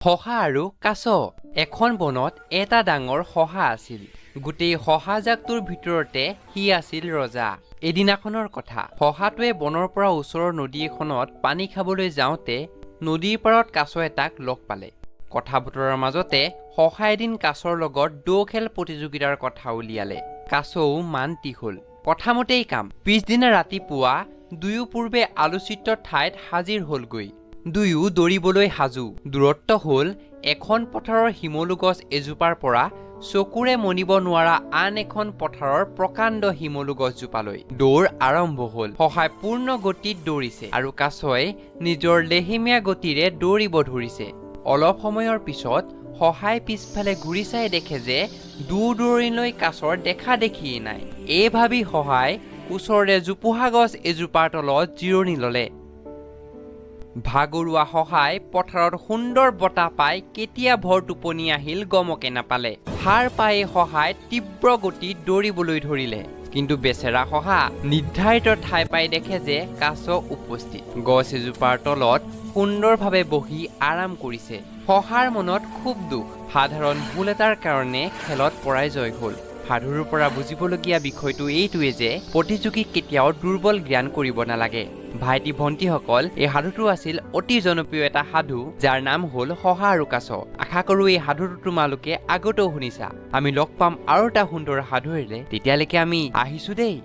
হহা আৰু কাছ। এখন বনত এটা ডাঙৰ হহা আছিল। গোটেই হহা জাকটোৰ ভিতৰতে সি আছিল ৰজা। এদিনাখনৰ কথা, হহাটোৱে বনৰ পৰা ওচৰৰ নদী এখনত পানী খাবলৈ যাওঁতে নদীৰ পাৰত কাছ এটাক লগ পালে। কথা বতৰাৰ মাজতে হহা এদিন কাছৰ লগত দৌ খেল প্ৰতিযোগিতাৰ কথা উলিয়ালে। কাছও মান্তি হল। কথামতেই কাম। পিছদিনা ৰাতিপুৱা দুয়ো পূৰ্বে আলোচিত ঠাইত হাজিৰ হলগৈ। দুয়ো দৌৰিবলৈ সাজু। দূৰত্ব হল এখন পথাৰৰ শিমলু গছ এজোপাৰ পৰা চকুৰে মনিব নোৱাৰা আন এখন পথাৰৰ প্ৰকাণ্ড শিমলু গছজোপালৈ। দৌৰ আৰম্ভ হল। হহাই পূৰ্ণ গতিত দৌৰিছে আৰু কাছই নিজৰ লেহেমীয়া গতিৰে দৌৰিব ধৰিছে। অলপ সময়ৰ পিছত হহাই পিছফালে ঘূৰি চাই দেখে যে দূৰ দূৰণিলৈ কাছৰ দেখা দেখিয়েই নাই। এই ভাবি হহাই ওচৰৰে জোপোহা গছ এজোপাৰ তলত জিৰণি ললে। ভাগৰুৱা হহাই পথাৰত সুন্দৰ বতাহ পাই কেতিয়া ভৰ টোপনি আহিল গমকে নাপালে। সাৰ পাই হহাই তীব্ৰ গতিত দৌৰিবলৈ ধৰিলে। কিন্তু বেচেৰা হহা নিৰ্ধাৰিত ঠাই পাই দেখে যে কাছ উপস্থিত। গছ এজোপাৰ তলত সুন্দৰভাৱে বহি আৰাম কৰিছে। হহাৰ মনত খুব দুখ। সাধাৰণ ভুল এটাৰ কাৰণে খেলত পৰাজয় হল। সাধুৰ পৰা বুজিবলগীয়া বিষয়টো এইটোৱে যে প্ৰতিযোগীক কেতিয়াও দুৰ্বল জ্ঞান কৰিব নালাগে। ভাইটি ভণ্টিসকল, এই সাধুটো আছিল অতি জনপ্ৰিয় এটা সাধু, যাৰ নাম হল হহা আৰু কাছ। আশা কৰো এই সাধুটো তোমালোকে আগতেও শুনিছা। আমি লগ পাম আৰু এটা সুন্দৰ সাধুৰে। তেতিয়ালৈকে আমি আহিছো দেই।